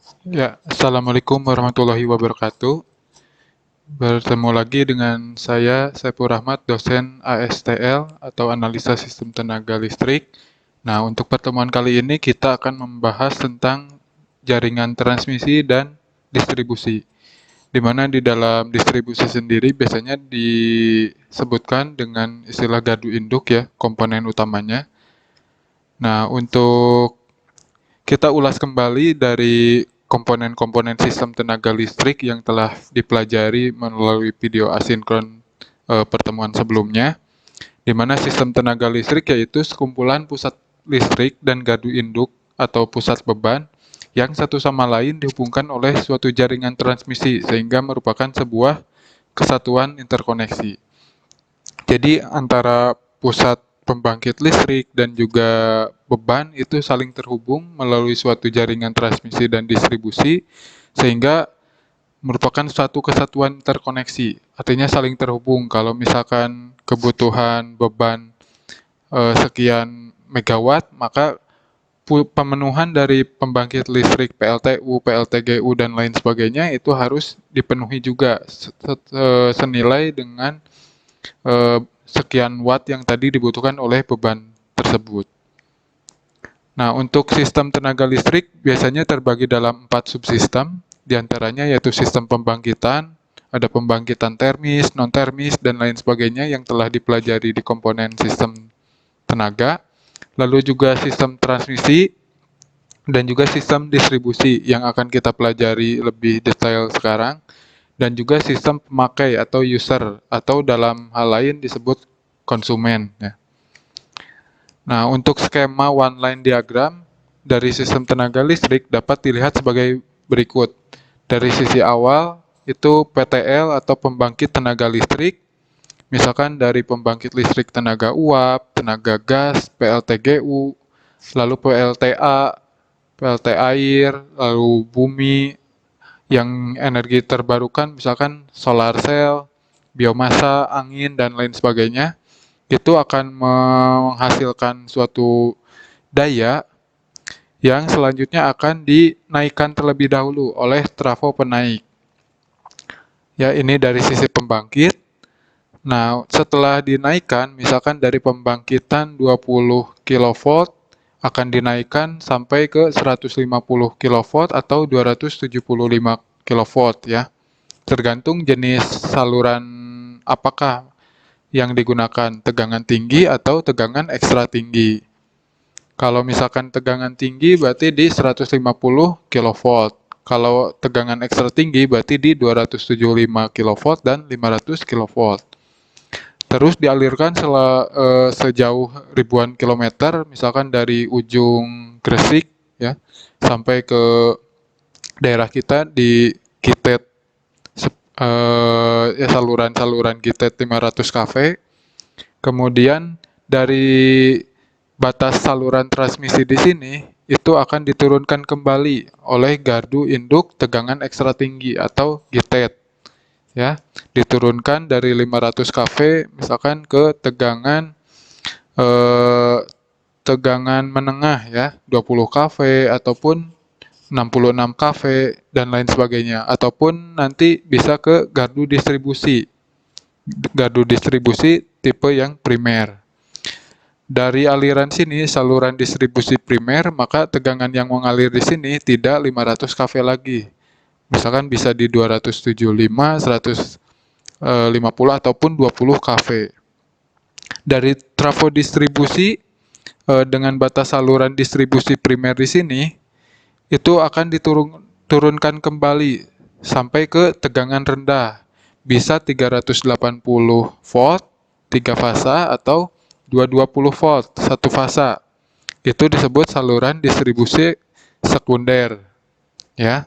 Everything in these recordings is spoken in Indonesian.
Ya, Assalamualaikum warahmatullahi wabarakatuh. Bertemu lagi dengan saya, Saiful Rahmat, dosen ASTL atau Analisa Sistem Tenaga Listrik. Nah, untuk pertemuan kali ini kita akan membahas tentang jaringan transmisi dan distribusi. Di mana di dalam distribusi sendiri biasanya disebutkan dengan istilah gardu induk ya, komponen utamanya. Nah, untuk kita ulas kembali dari komponen-komponen sistem tenaga listrik yang telah dipelajari melalui video asinkron pertemuan sebelumnya, di mana sistem tenaga listrik yaitu sekumpulan pusat listrik dan gardu induk atau pusat beban yang satu sama lain dihubungkan oleh suatu jaringan transmisi sehingga merupakan sebuah kesatuan interkoneksi. Jadi antara pusat pembangkit listrik dan juga beban itu saling terhubung melalui suatu jaringan transmisi dan distribusi sehingga merupakan suatu kesatuan terkoneksi. Artinya saling terhubung. Kalau misalkan kebutuhan beban sekian megawatt, maka pemenuhan dari pembangkit listrik PLTU, PLTGU dan lain sebagainya itu harus dipenuhi juga senilai dengan sekian watt yang tadi dibutuhkan oleh beban tersebut. Nah, untuk sistem tenaga listrik biasanya terbagi dalam 4 subsistem, diantaranya yaitu sistem pembangkitan, ada pembangkitan termis, non-termis, dan lain sebagainya yang telah dipelajari di komponen sistem tenaga, lalu juga sistem transmisi, dan juga sistem distribusi yang akan kita pelajari lebih detail sekarang, dan juga sistem pemakai atau user, atau dalam hal lain disebut konsumen. Ya. Nah, untuk skema one line diagram dari sistem tenaga listrik dapat dilihat sebagai berikut. Dari sisi awal, itu PTL atau pembangkit tenaga listrik, misalkan dari pembangkit listrik tenaga uap, tenaga gas, PLTGU, lalu PLTA, PLT air, lalu bumi, yang energi terbarukan misalkan solar cell, biomasa, angin, dan lain sebagainya, itu akan menghasilkan suatu daya yang selanjutnya akan dinaikkan terlebih dahulu oleh trafo penaik. Ya, ini dari sisi pembangkit. Nah, setelah dinaikkan, misalkan dari pembangkitan 20 kV akan dinaikkan sampai ke 150 kV atau 275 kV ya. Tergantung jenis saluran apakah yang digunakan, tegangan tinggi atau tegangan ekstra tinggi. Kalau misalkan tegangan tinggi berarti di 150 kV. Kalau tegangan ekstra tinggi berarti di 275 kV dan 500 kV. Terus dialirkan sejauh ribuan kilometer, misalkan dari ujung Gresik ya sampai ke daerah kita di Kitet, ya saluran-saluran Kitet 500 kV. Kemudian dari batas saluran transmisi di sini itu akan diturunkan kembali oleh gardu induk tegangan ekstra tinggi atau GITET ya, diturunkan dari 500 kV misalkan ke eh, tegangan menengah ya, 20 kV ataupun 66 kV dan lain sebagainya, ataupun nanti bisa ke gardu distribusi tipe yang primer. Dari aliran sini, saluran distribusi primer, maka tegangan yang mengalir di sini tidak 500 kV lagi. Misalkan bisa di 275, 150 ataupun 20 kV. Dari trafo distribusi dengan batas saluran distribusi primer di sini itu akan diturunkan kembali sampai ke tegangan rendah. Bisa 380 volt 3 fasa atau 220 volt 1 fasa. Itu disebut saluran distribusi sekunder ya.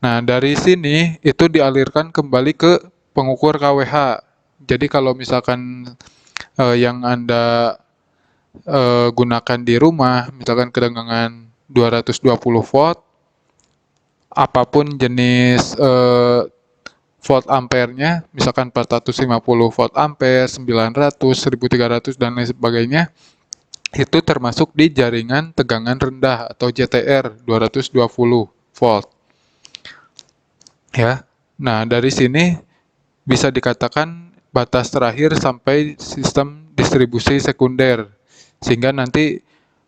Nah, dari sini itu dialirkan kembali ke pengukur KWH. Jadi kalau misalkan yang Anda gunakan di rumah, misalkan ketegangan 220 volt, apapun jenis volt ampernya, misalkan 450 volt ampere, 900, 1300 dan lain sebagainya, itu termasuk di jaringan tegangan rendah atau JTR 220. volt. Ya. Nah, dari sini bisa dikatakan batas terakhir sampai sistem distribusi sekunder. Sehingga nanti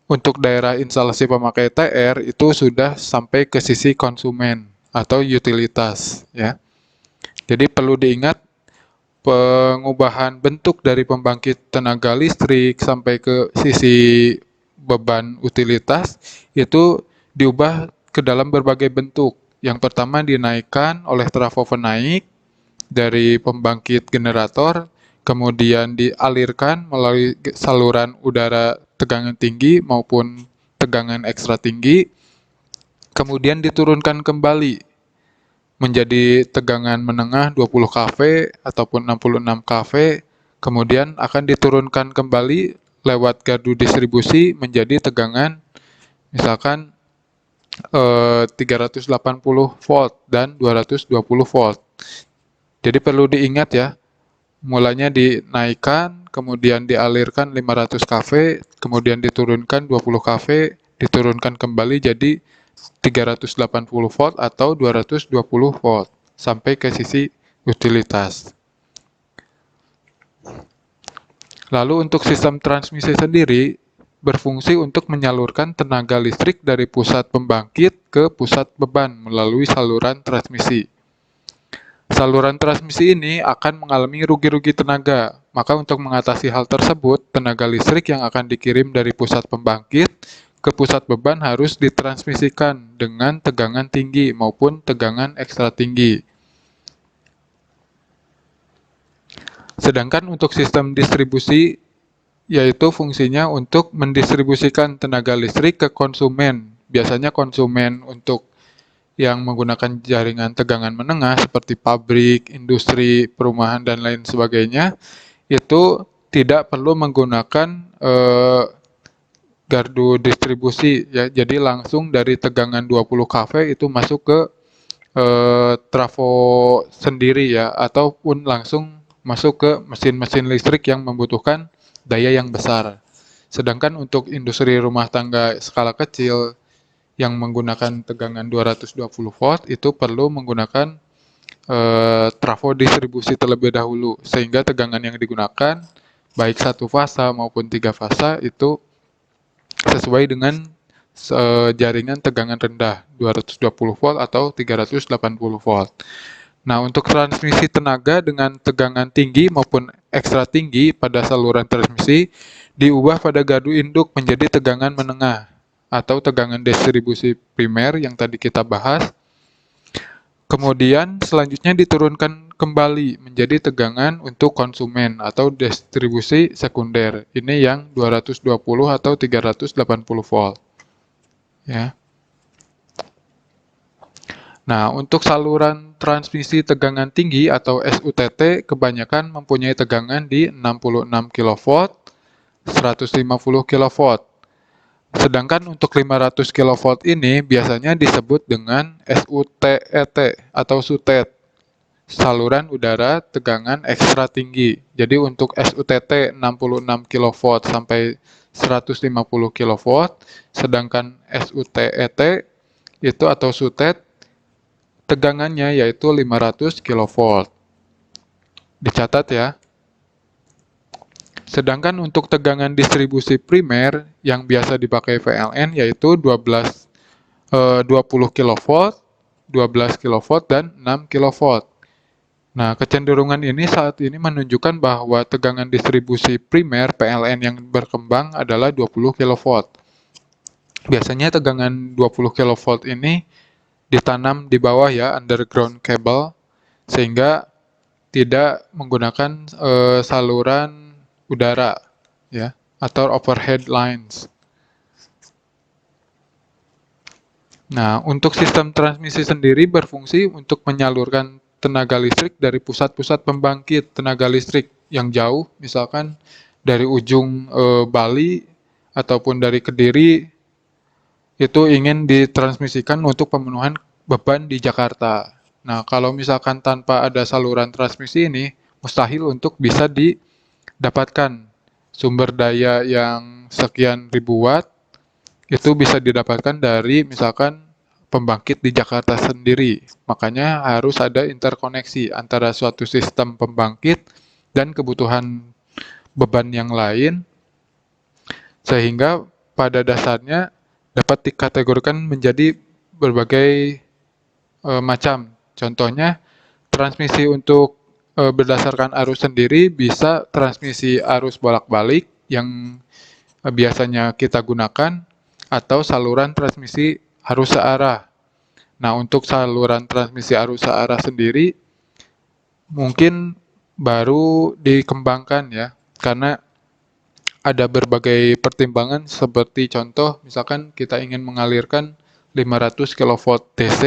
untuk daerah instalasi pemakai TR itu sudah sampai ke sisi konsumen atau utilitas, ya. Jadi perlu diingat pengubahan bentuk dari pembangkit tenaga listrik sampai ke sisi beban utilitas itu diubah ke dalam berbagai bentuk. Yang pertama dinaikkan oleh trafo penaik dari pembangkit generator, kemudian dialirkan melalui saluran udara tegangan tinggi maupun tegangan ekstra tinggi, kemudian diturunkan kembali menjadi tegangan menengah 20 kV ataupun 66 kV, kemudian akan diturunkan kembali lewat gardu distribusi menjadi tegangan misalkan 380 volt dan 220 volt. Jadi perlu diingat ya, mulanya dinaikkan, kemudian dialirkan 500 kV, kemudian diturunkan 20 kV, diturunkan kembali jadi 380 volt atau 220 volt sampai ke sisi utilitas. Lalu untuk sistem transmisi sendiri berfungsi untuk menyalurkan tenaga listrik dari pusat pembangkit ke pusat beban melalui saluran transmisi. Saluran transmisi ini akan mengalami rugi-rugi tenaga. Maka untuk mengatasi hal tersebut, tenaga listrik yang akan dikirim dari pusat pembangkit ke pusat beban harus ditransmisikan dengan tegangan tinggi maupun tegangan ekstra tinggi. Sedangkan untuk sistem distribusi, yaitu fungsinya untuk mendistribusikan tenaga listrik ke konsumen. Biasanya konsumen untuk yang menggunakan jaringan tegangan menengah seperti pabrik, industri, perumahan, dan lain sebagainya, itu tidak perlu menggunakan gardu distribusi, ya. Jadi langsung dari tegangan 20 kV itu masuk ke trafo sendiri, ya, ataupun langsung masuk ke mesin-mesin listrik yang membutuhkan daya yang besar. Sedangkan untuk industri rumah tangga skala kecil yang menggunakan tegangan 220 volt itu perlu menggunakan trafo distribusi terlebih dahulu, sehingga tegangan yang digunakan baik satu fasa maupun 3 fasa itu sesuai dengan jaringan tegangan rendah 220 volt atau 380 volt. Nah, untuk transmisi tenaga dengan tegangan tinggi maupun ekstra tinggi pada saluran transmisi diubah pada gardu induk menjadi tegangan menengah atau tegangan distribusi primer yang tadi kita bahas. Kemudian selanjutnya diturunkan kembali menjadi tegangan untuk konsumen atau distribusi sekunder. Ini yang 220 atau 380 volt. Ya. Nah, untuk saluran transmisi tegangan tinggi atau SUTT kebanyakan mempunyai tegangan di 66 kV, 150 kV. Sedangkan untuk 500 kV ini biasanya disebut dengan SUTET atau SUTET, saluran udara tegangan ekstra tinggi. Jadi untuk SUTT 66 kV sampai 150 kV, sedangkan SUTET itu atau SUTET tegangannya yaitu 500 kV. Dicatat ya. Sedangkan untuk tegangan distribusi primer yang biasa dipakai PLN yaitu 20 kV, 12 kV, dan 6 kV. Nah, kecenderungan ini saat ini menunjukkan bahwa tegangan distribusi primer PLN yang berkembang adalah 20 kV. Biasanya tegangan 20 kV ini ditanam di bawah ya, underground cable, sehingga tidak menggunakan saluran udara ya atau overhead lines. Nah, untuk sistem transmisi sendiri berfungsi untuk menyalurkan tenaga listrik dari pusat-pusat pembangkit tenaga listrik yang jauh, misalkan dari ujung Bali ataupun dari Kediri, itu ingin ditransmisikan untuk pemenuhan beban di Jakarta. Nah, kalau misalkan tanpa ada saluran transmisi ini, mustahil untuk bisa didapatkan sumber daya yang sekian ribu watt, itu bisa didapatkan dari misalkan pembangkit di Jakarta sendiri. Makanya harus ada interkoneksi antara suatu sistem pembangkit dan kebutuhan beban yang lain, sehingga pada dasarnya dapat dikategorikan menjadi berbagai macam. Contohnya, transmisi untuk berdasarkan arus sendiri bisa transmisi arus bolak-balik yang biasanya kita gunakan, atau saluran transmisi arus searah. Nah, untuk saluran transmisi arus searah sendiri mungkin baru dikembangkan ya, karena ada berbagai pertimbangan, seperti contoh misalkan kita ingin mengalirkan 500 kV DC,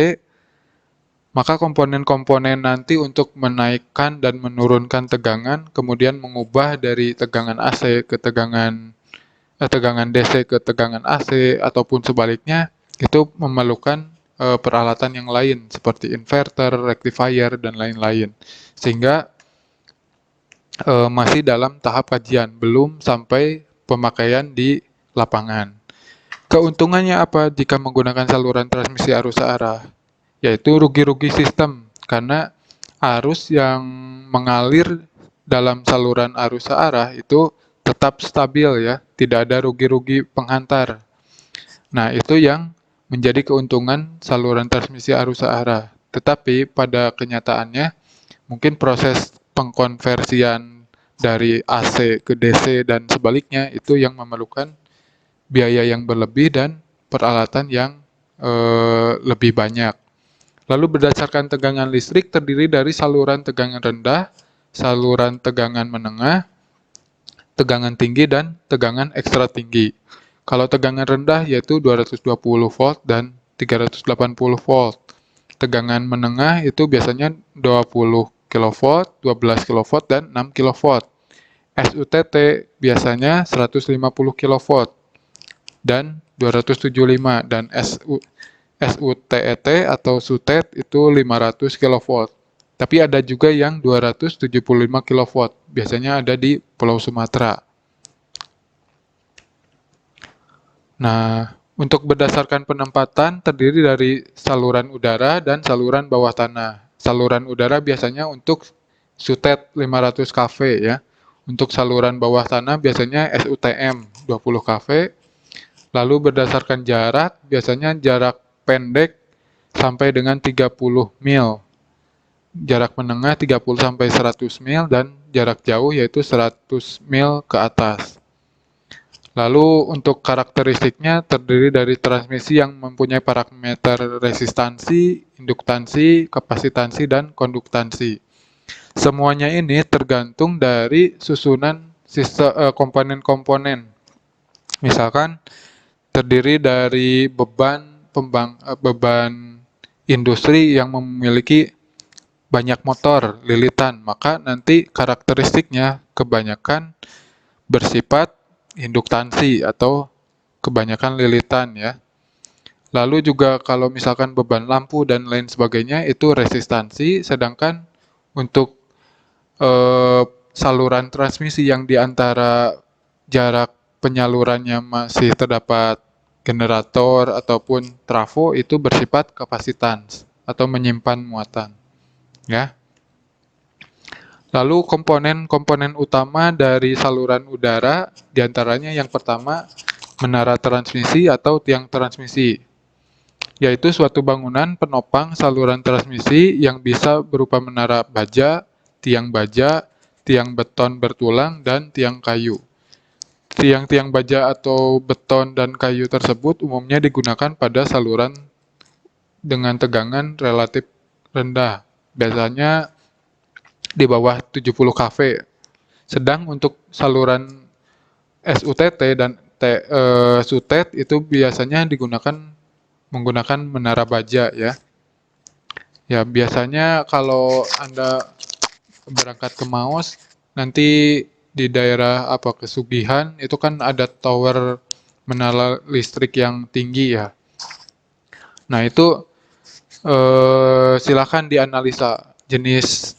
maka komponen-komponen nanti untuk menaikkan dan menurunkan tegangan, kemudian mengubah dari tegangan AC ke tegangan DC ke tegangan AC, ataupun sebaliknya, itu memerlukan peralatan yang lain seperti inverter, rectifier, dan lain-lain. Sehingga masih dalam tahap kajian, belum sampai pemakaian di lapangan. Keuntungannya apa jika menggunakan saluran transmisi arus searah? Yaitu rugi-rugi sistem, karena arus yang mengalir dalam saluran arus searah itu tetap stabil ya, tidak ada rugi-rugi penghantar. Nah, itu yang menjadi keuntungan saluran transmisi arus searah. Tetapi pada kenyataannya, mungkin proses pengkonversian dari AC ke DC dan sebaliknya itu yang memerlukan biaya yang berlebih dan peralatan yang lebih banyak. Lalu berdasarkan tegangan listrik terdiri dari saluran tegangan rendah, saluran tegangan menengah, tegangan tinggi, dan tegangan ekstra tinggi. Kalau tegangan rendah yaitu 220 volt dan 380 volt. Tegangan menengah itu biasanya 20 kV, 12 kV, dan 6 kV. SUTT biasanya 150 kV dan 275, dan SUTET atau SUTET itu 500 kV. Tapi ada juga yang 275 kV, biasanya ada di Pulau Sumatera. Nah, untuk berdasarkan penempatan terdiri dari saluran udara dan saluran bawah tanah. Saluran udara biasanya untuk SUTET 500 kV ya. Untuk saluran bawah tanah biasanya SUTM 20 kV. Lalu berdasarkan jarak, biasanya jarak pendek sampai dengan 30 mil. Jarak menengah 30 sampai 100 mil, dan jarak jauh yaitu 100 mil ke atas. Lalu untuk karakteristiknya terdiri dari transmisi yang mempunyai parameter resistansi, induktansi, kapasitansi, dan konduktansi. Semuanya ini tergantung dari susunan komponen-komponen. Misalkan terdiri dari beban industri yang memiliki banyak motor lilitan, maka nanti karakteristiknya kebanyakan bersifat induktansi atau kebanyakan lilitan ya. Lalu juga kalau misalkan beban lampu dan lain sebagainya itu resistansi, sedangkan untuk saluran transmisi yang diantara jarak penyalurannya masih terdapat generator ataupun trafo itu bersifat kapasitans atau menyimpan muatan ya. Lalu komponen-komponen utama dari saluran udara diantaranya yang pertama menara transmisi atau tiang transmisi, yaitu suatu bangunan penopang saluran transmisi yang bisa berupa menara baja, tiang beton bertulang, dan tiang kayu. Tiang-tiang baja atau beton dan kayu tersebut umumnya digunakan pada saluran dengan tegangan relatif rendah, biasanya di bawah 70 kV. Sedang untuk saluran SUTT dan SUTET itu biasanya menggunakan menara baja ya. Ya, biasanya kalau Anda berangkat ke Maus, nanti di daerah Kesugihan itu kan ada tower menara listrik yang tinggi ya. Nah, itu silakan dianalisa jenis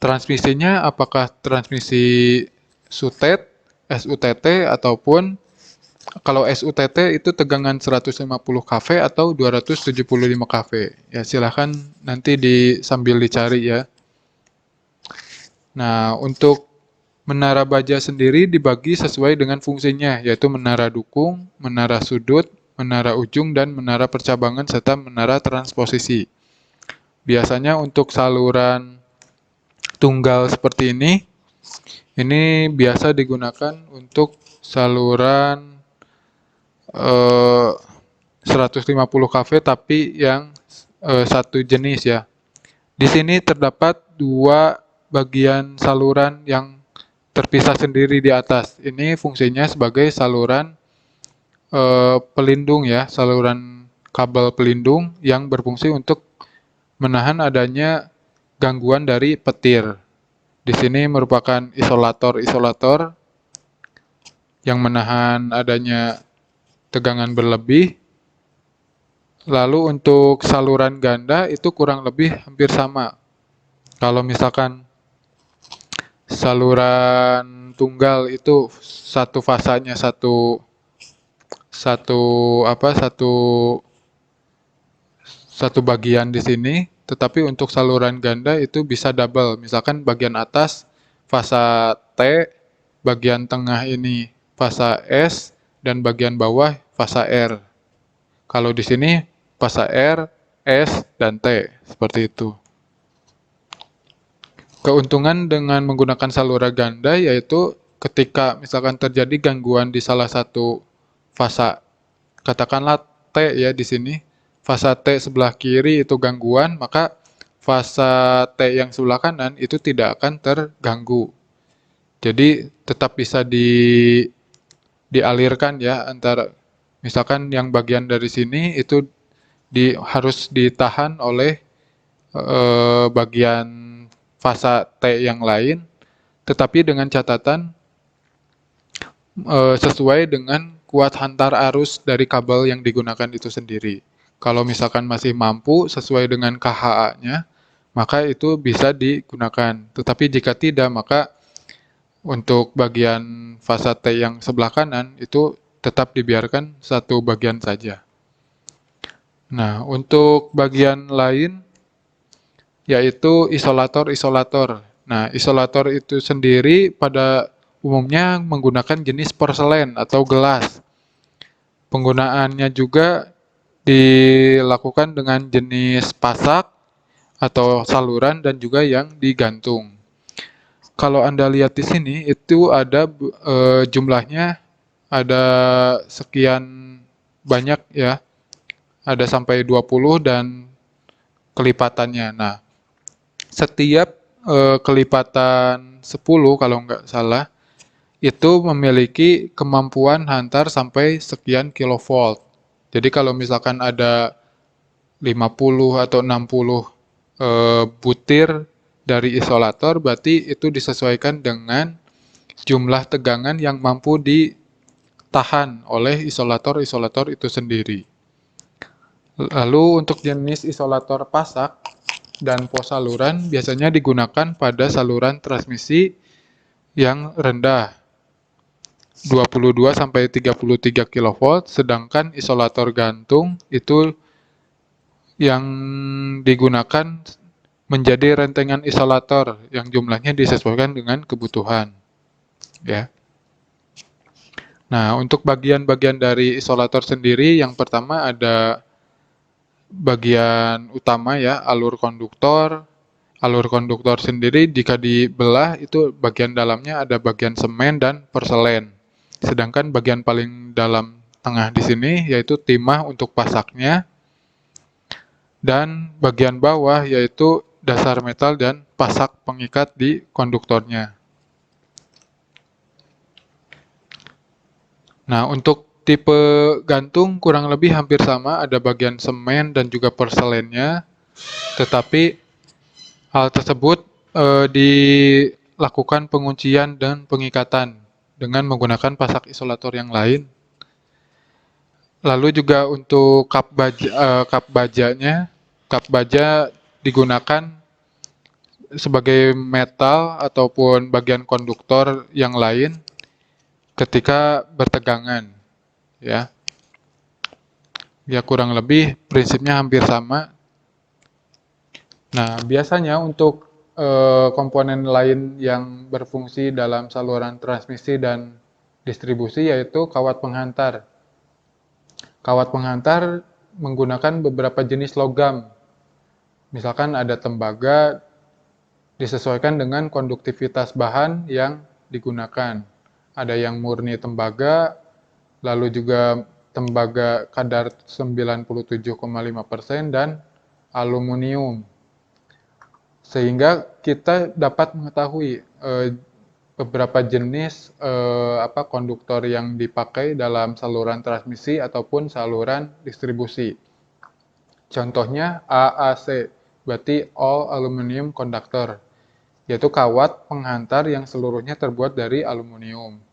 transmisinya, apakah transmisi SUTET, SUTT, ataupun Kalau SUTT itu tegangan 150 kV atau 275 kV. Ya silahkan nanti sambil dicari ya. Nah, untuk menara baja sendiri dibagi sesuai dengan fungsinya, yaitu menara dukung, menara sudut, menara ujung, dan menara percabangan, serta menara transposisi. Biasanya untuk saluran tunggal seperti ini biasa digunakan untuk saluran 150 kV tapi yang satu jenis ya. Di sini terdapat dua bagian saluran yang terpisah sendiri di atas. Ini fungsinya sebagai saluran pelindung ya, saluran kabel pelindung yang berfungsi untuk menahan adanya gangguan dari petir. Di sini merupakan isolator-isolator yang menahan adanya tegangan berlebih. Lalu untuk saluran ganda itu kurang lebih hampir sama. Kalau misalkan saluran tunggal itu satu fasanya satu satu apa satu bagian di sini, tetapi untuk saluran ganda itu bisa double. Misalkan bagian atas fasa T, bagian tengah ini fasa S, dan bagian bawah fasa R. Kalau di sini fasa R, S, dan T, seperti itu. Keuntungan dengan menggunakan saluran ganda yaitu ketika misalkan terjadi gangguan di salah satu fasa, katakanlah T ya di sini, fasa T sebelah kiri itu gangguan, maka fasa T yang sebelah kanan itu tidak akan terganggu. Jadi tetap bisa dialirkan ya antara misalkan yang bagian dari sini itu harus ditahan oleh bagian fasa T yang lain, tetapi dengan catatan sesuai dengan kuat hantar arus dari kabel yang digunakan itu sendiri. Kalau misalkan masih mampu sesuai dengan KHA-nya, maka itu bisa digunakan. Tetapi jika tidak, maka untuk bagian fasa T yang sebelah kanan itu tetap dibiarkan satu bagian saja. Nah, untuk bagian lain yaitu isolator-isolator. Nah, isolator itu sendiri pada umumnya menggunakan jenis porselen atau gelas. Penggunaannya juga dilakukan dengan jenis pasak atau saluran dan juga yang digantung. Kalau Anda lihat di sini itu ada jumlahnya ada sekian banyak ya. Ada sampai 20 dan kelipatannya. Nah, setiap kelipatan 10 kalau nggak salah itu memiliki kemampuan hantar sampai sekian kilovolt. Jadi kalau misalkan ada 50 atau 60 butir dari isolator, berarti itu disesuaikan dengan jumlah tegangan yang mampu ditahan oleh isolator-isolator itu sendiri. Lalu untuk jenis isolator pasak dan pos saluran biasanya digunakan pada saluran transmisi yang rendah 22 sampai 33 kV, sedangkan isolator gantung itu yang digunakan menjadi rentengan isolator yang jumlahnya disesuaikan dengan kebutuhan ya. Nah, untuk bagian-bagian dari isolator sendiri yang pertama ada bagian utama ya, alur konduktor. Alur konduktor sendiri jika dibelah itu bagian dalamnya ada bagian semen dan porselen. Sedangkan bagian paling dalam tengah di sini yaitu timah untuk pasaknya. Dan bagian bawah yaitu dasar metal dan pasak pengikat di konduktornya. Nah, untuk tipe gantung kurang lebih hampir sama, ada bagian semen dan juga porselennya, tetapi hal tersebut dilakukan penguncian dan pengikatan dengan menggunakan pasak isolator yang lain. Lalu juga untuk kap baja digunakan sebagai metal ataupun bagian konduktor yang lain ketika bertegangan. ya. Ya kurang lebih prinsipnya hampir sama. Nah, biasanya untuk komponen lain yang berfungsi dalam saluran transmisi dan distribusi yaitu kawat penghantar. Kawat penghantar menggunakan beberapa jenis logam. Misalkan ada tembaga, disesuaikan dengan konduktivitas bahan yang digunakan. Ada yang murni tembaga, lalu juga tembaga kadar 97,5% dan aluminium. Sehingga kita dapat mengetahui beberapa jenis konduktor yang dipakai dalam saluran transmisi ataupun saluran distribusi. Contohnya AAC, berarti All Aluminium Conductor, yaitu kawat penghantar yang seluruhnya terbuat dari aluminium.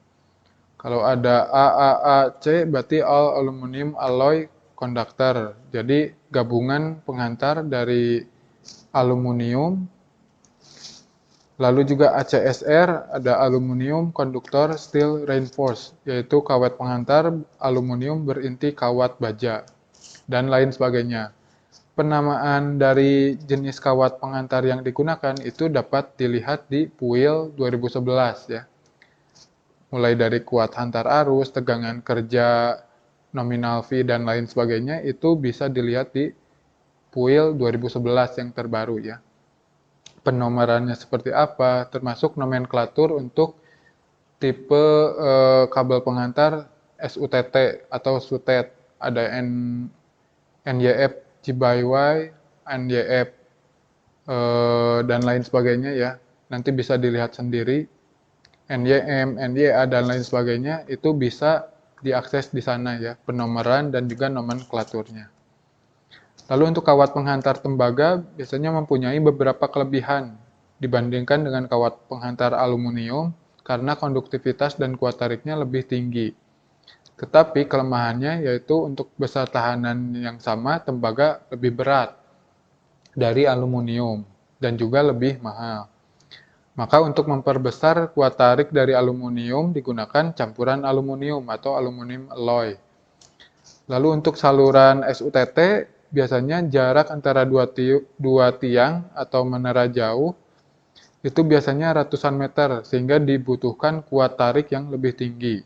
Kalau ada AAAC, berarti All Aluminium Alloy Conductor, jadi gabungan penghantar dari aluminium. Lalu juga ACSR, ada Aluminium Conductor Steel Reinforced, yaitu kawat penghantar aluminium berinti kawat baja, dan lain sebagainya. Penamaan dari jenis kawat penghantar yang digunakan itu dapat dilihat di PUIL 2011 ya. Mulai dari kuat hantar arus, tegangan kerja, nominal V, dan lain sebagainya itu bisa dilihat di PUIL 2011 yang terbaru ya. Penomorannya seperti apa, termasuk nomenklatur untuk tipe kabel penghantar SUTT atau SUTET. Ada NYF GBY, NYF dan lain sebagainya ya. Nanti bisa dilihat sendiri. NYM, NYA dan lain sebagainya itu bisa diakses di sana ya, penomoran dan juga nomenklaturnya. Lalu untuk kawat penghantar tembaga biasanya mempunyai beberapa kelebihan dibandingkan dengan kawat penghantar aluminium karena konduktivitas dan kuat tariknya lebih tinggi. Tetapi kelemahannya yaitu untuk besar tahanan yang sama, tembaga lebih berat dari aluminium dan juga lebih mahal. Maka untuk memperbesar kuat tarik dari aluminium digunakan campuran aluminium atau aluminium alloy. Lalu untuk saluran SUTT biasanya jarak antara dua tiang atau menara jauh itu biasanya ratusan meter sehingga dibutuhkan kuat tarik yang lebih tinggi.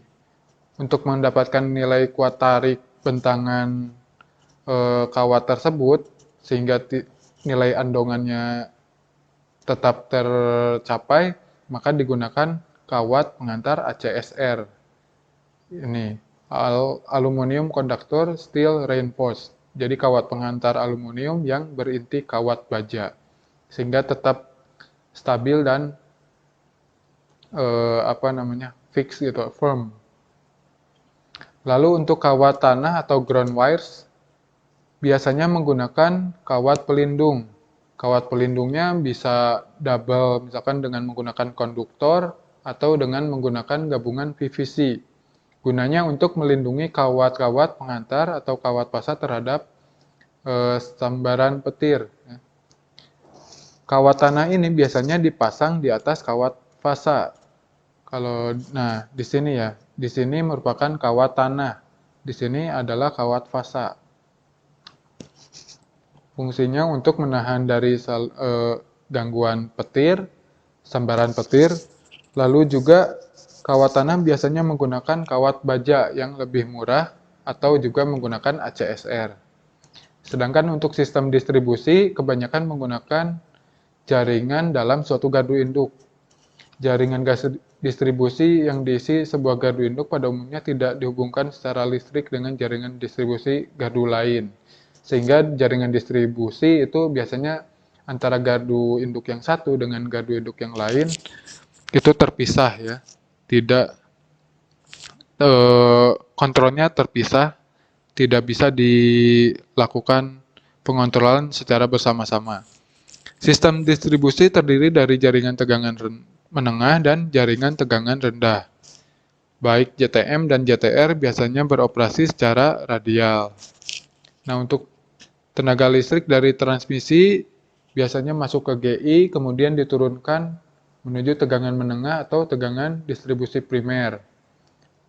Untuk mendapatkan nilai kuat tarik bentangan kawat tersebut sehingga nilai andongannya tetap tercapai, maka digunakan kawat penghantar ACSR. Ini Aluminium Conductor Steel Reinforced. Jadi kawat penghantar aluminium yang berinti kawat baja, sehingga tetap stabil dan fix gitu, firm. Lalu untuk kawat tanah atau ground wires, biasanya menggunakan kawat pelindung. Kawat pelindungnya bisa double, misalkan dengan menggunakan konduktor atau dengan menggunakan gabungan PVC. Gunanya untuk melindungi kawat-kawat penghantar atau kawat fasa terhadap sambaran petir. Kawat tanah ini biasanya dipasang di atas kawat fasa. Nah di sini ya, di sini merupakan kawat tanah, di sini adalah kawat fasa. Fungsinya untuk menahan dari gangguan petir, sambaran petir, lalu juga kawat tanah biasanya menggunakan kawat baja yang lebih murah atau juga menggunakan ACSR. Sedangkan untuk sistem distribusi kebanyakan menggunakan jaringan dalam suatu gardu induk. Jaringan gas distribusi yang diisi sebuah gardu induk pada umumnya tidak dihubungkan secara listrik dengan jaringan distribusi gardu lain. Sehingga jaringan distribusi itu biasanya antara gardu induk yang satu dengan gardu induk yang lain itu terpisah ya. Tidak kontrolnya terpisah, tidak bisa dilakukan pengontrolan secara bersama-sama. Sistem distribusi terdiri dari jaringan tegangan menengah dan jaringan tegangan rendah. Baik JTM dan JTR biasanya beroperasi secara radial. Nah, untuk tenaga listrik dari transmisi biasanya masuk ke GI, kemudian diturunkan menuju tegangan menengah atau tegangan distribusi primer.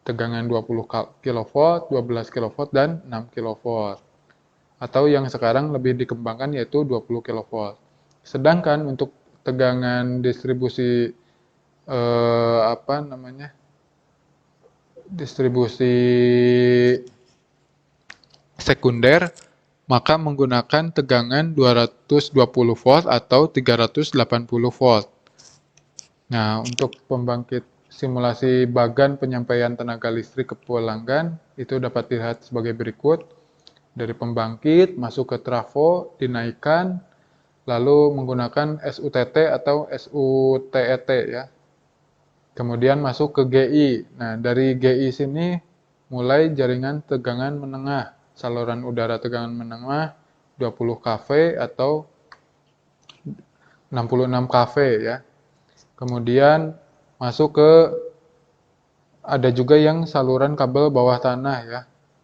tegangan 20 kV, 12 kV, dan 6 kV. Atau yang sekarang lebih dikembangkan yaitu 20 kV. Sedangkan untuk tegangan distribusi distribusi sekunder, maka menggunakan tegangan 220 volt atau 380 volt. Nah, untuk pembangkit simulasi bagan penyampaian tenaga listrik ke pelanggan itu dapat dilihat sebagai berikut. Dari pembangkit masuk ke trafo, dinaikkan, lalu menggunakan SUTT atau SUTET ya. Kemudian masuk ke GI. Nah, dari GI sini mulai jaringan tegangan menengah, saluran udara tegangan menengah 20 kV atau 66 kV ya. Kemudian masuk ke ada juga yang saluran kabel bawah tanah ya.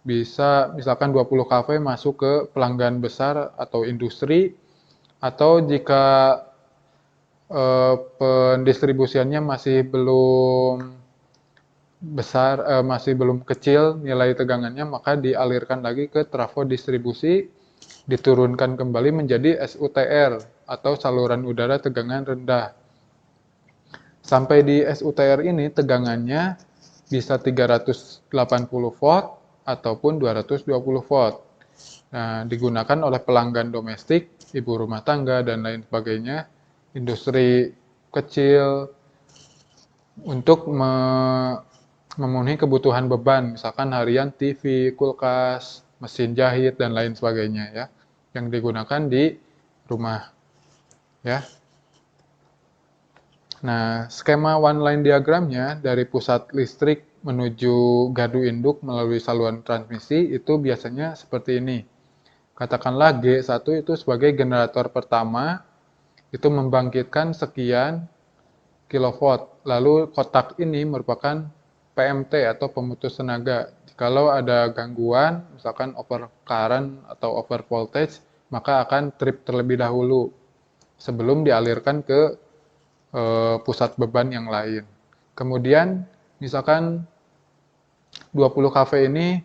Bisa misalkan 20 kV masuk ke pelanggan besar atau industri, atau jika pendistribusiannya masih belum besar, masih belum kecil nilai tegangannya, maka dialirkan lagi ke trafo distribusi, diturunkan kembali menjadi SUTR atau saluran udara tegangan rendah. Sampai di SUTR ini tegangannya bisa 380 volt ataupun 220 volt. Nah, digunakan oleh pelanggan domestik, ibu rumah tangga, dan lain sebagainya, industri kecil, untuk memenuhi kebutuhan beban, misalkan harian TV, kulkas, mesin jahit, dan lain sebagainya ya, yang digunakan di rumah ya. Nah, skema one line diagramnya dari pusat listrik menuju gardu induk melalui saluran transmisi itu biasanya seperti ini. Katakanlah G1 itu sebagai generator pertama, itu membangkitkan sekian kilowatt. Lalu kotak ini merupakan PMT atau pemutus tenaga. Kalau ada gangguan, misalkan over current atau over voltage, maka akan trip terlebih dahulu sebelum dialirkan ke pusat beban yang lain. Kemudian misalkan 20 kV ini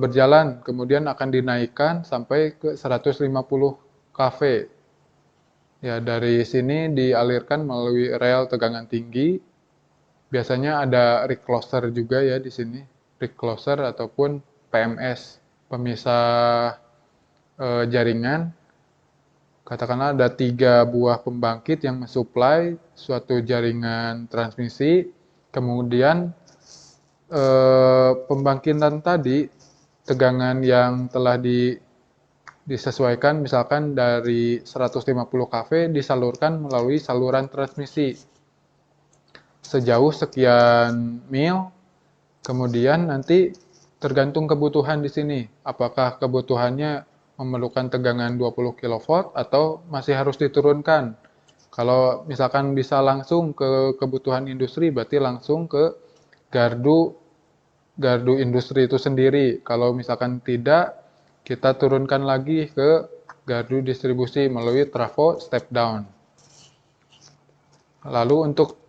berjalan, kemudian akan dinaikkan sampai ke 150 kV. Ya, dari sini dialirkan melalui rel tegangan tinggi. Biasanya ada recloser juga ya di sini, recloser ataupun PMS, pemisah jaringan. Katakanlah ada 3 buah pembangkit yang mensuplai suatu jaringan transmisi, kemudian pembangkitan tadi, tegangan yang telah disesuaikan misalkan dari 150 kV disalurkan melalui saluran transmisi sejauh sekian mil, kemudian nanti tergantung kebutuhan di sini, apakah kebutuhannya memerlukan tegangan 20 kV atau masih harus diturunkan. Kalau misalkan bisa langsung ke kebutuhan industri, berarti langsung ke gardu industri itu sendiri. Kalau misalkan tidak, kita turunkan lagi ke gardu distribusi melalui trafo step down. Lalu untuk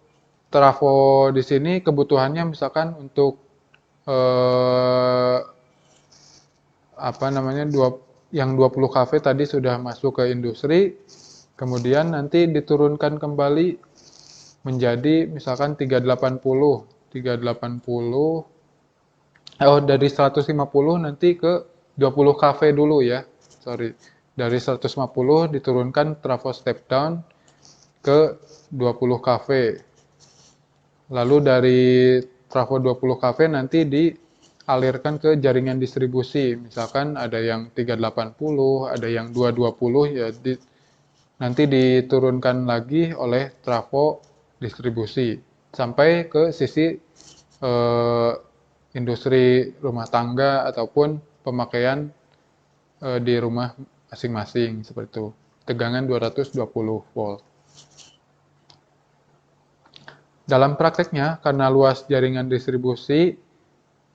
trafo di sini kebutuhannya misalkan untuk yang 20 kV tadi sudah masuk ke industri, kemudian nanti diturunkan kembali menjadi misalkan 380 dari 150 nanti ke 20 kV dulu ya. Dari 150 diturunkan trafo step down ke 20 kV. Lalu dari trafo 20 kV nanti dialirkan ke jaringan distribusi. Misalkan ada yang 380, ada yang 220 ya, nanti diturunkan lagi oleh trafo distribusi sampai ke sisi industri rumah tangga ataupun pemakaian di rumah masing-masing seperti itu. Tegangan 220 volt. Dalam prakteknya, karena luas jaringan distribusi,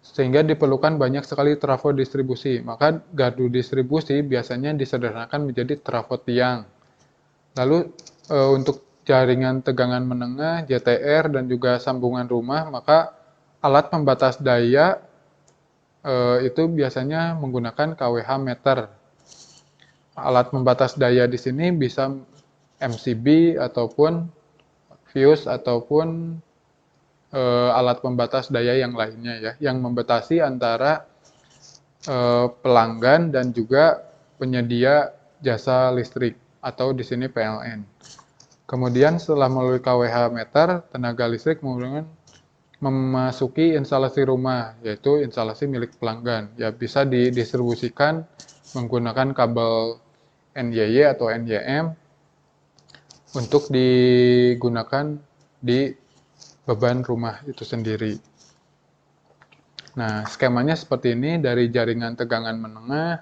sehingga diperlukan banyak sekali trafo distribusi. Maka gardu distribusi biasanya disederhanakan menjadi trafo tiang. Lalu untuk jaringan tegangan menengah, JTR, dan juga sambungan rumah, maka alat pembatas daya itu biasanya menggunakan kWh meter. Alat pembatas daya di sini bisa MCB ataupun fuse ataupun alat pembatas daya yang lainnya ya, yang membatasi antara pelanggan dan juga penyedia jasa listrik atau di sini PLN. Kemudian setelah melalui kWh meter, tenaga listrik memasuki instalasi rumah, yaitu instalasi milik pelanggan. Ya bisa didistribusikan menggunakan kabel NYY atau NYM untuk digunakan di beban rumah itu sendiri. Nah, skemanya seperti ini, dari jaringan tegangan menengah,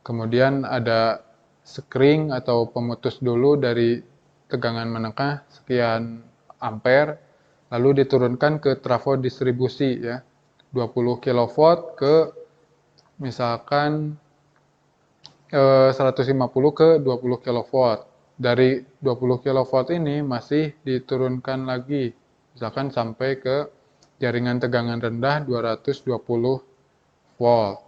kemudian ada skring atau pemutus dulu dari tegangan menengah sekian ampere, lalu diturunkan ke trafo distribusi ya, 20 kV ke misalkan 150 ke 20 kV. Dari 20 kV ini masih diturunkan lagi, misalkan sampai ke jaringan tegangan rendah 220 volt,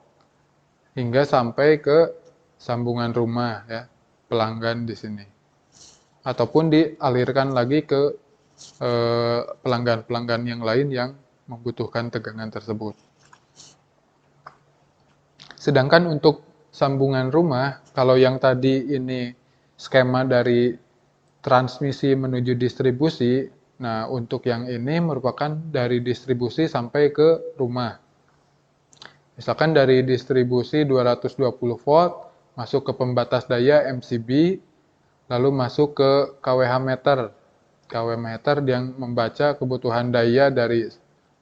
hingga sampai ke sambungan rumah ya, pelanggan di sini. Ataupun dialirkan lagi ke pelanggan-pelanggan yang lain yang membutuhkan tegangan tersebut. Sedangkan untuk sambungan rumah, kalau yang tadi ini skema dari transmisi menuju distribusi, nah untuk yang ini merupakan dari distribusi sampai ke rumah. Misalkan dari distribusi 220 volt, masuk ke pembatas daya MCB, lalu masuk ke kWh meter. kWh meter yang membaca kebutuhan daya dari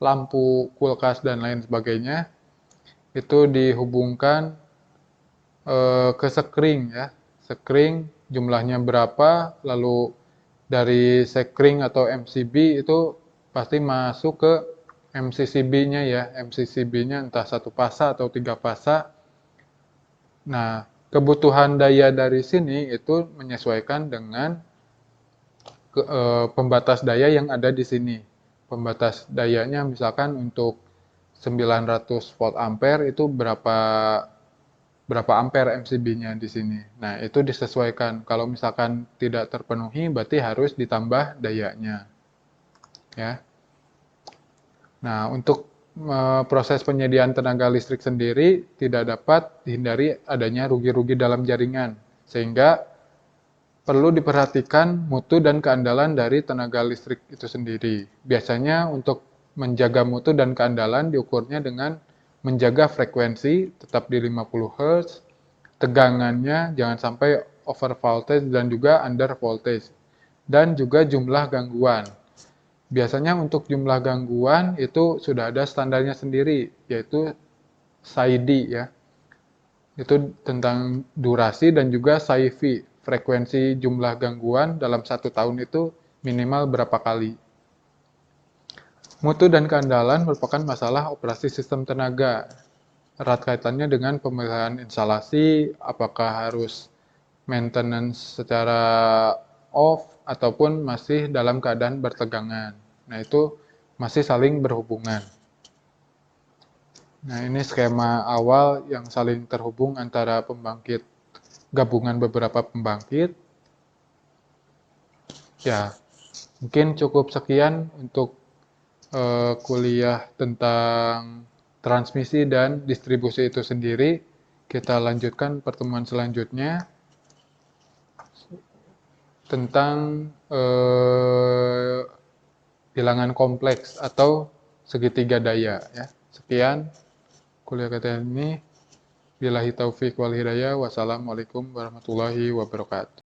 lampu, kulkas, dan lain sebagainya, itu dihubungkan ke skring ya. Skring jumlahnya berapa, lalu dari skring atau MCB itu pasti masuk ke MCCB-nya ya. MCCB-nya entah 1 fasa atau 3 fasa. Nah, kebutuhan daya dari sini itu menyesuaikan dengan pembatas daya yang ada di sini. Pembatas dayanya misalkan untuk 900 volt ampere itu berapa ampere MCB-nya di sini. Nah, itu disesuaikan. Kalau misalkan tidak terpenuhi, berarti harus ditambah dayanya. Ya. Nah, untuk proses penyediaan tenaga listrik sendiri tidak dapat dihindari adanya rugi-rugi dalam jaringan. Sehingga perlu diperhatikan mutu dan keandalan dari tenaga listrik itu sendiri. Biasanya untuk menjaga mutu dan keandalan diukurnya dengan menjaga frekuensi tetap di 50 Hz, tegangannya jangan sampai over voltage dan juga under voltage, dan juga jumlah gangguan. Biasanya untuk jumlah gangguan itu sudah ada standarnya sendiri, yaitu SAIDI ya. Itu tentang durasi dan juga SAIFI, frekuensi jumlah gangguan dalam 1 tahun itu minimal berapa kali. Mutu dan keandalan merupakan masalah operasi sistem tenaga. Erat kaitannya dengan pemeliharaan instalasi, apakah harus maintenance secara off ataupun masih dalam keadaan bertegangan. Nah, itu masih saling berhubungan. Nah, ini skema awal yang saling terhubung antara pembangkit, gabungan beberapa pembangkit. Ya, mungkin cukup sekian untuk kuliah tentang transmisi dan distribusi itu sendiri. Kita lanjutkan pertemuan selanjutnya tentang bilangan kompleks atau segitiga daya. Ya. Sekian kuliah kita ini. Billahi taufiq wal hidayah. Wassalamualaikum warahmatullahi wabarakatuh.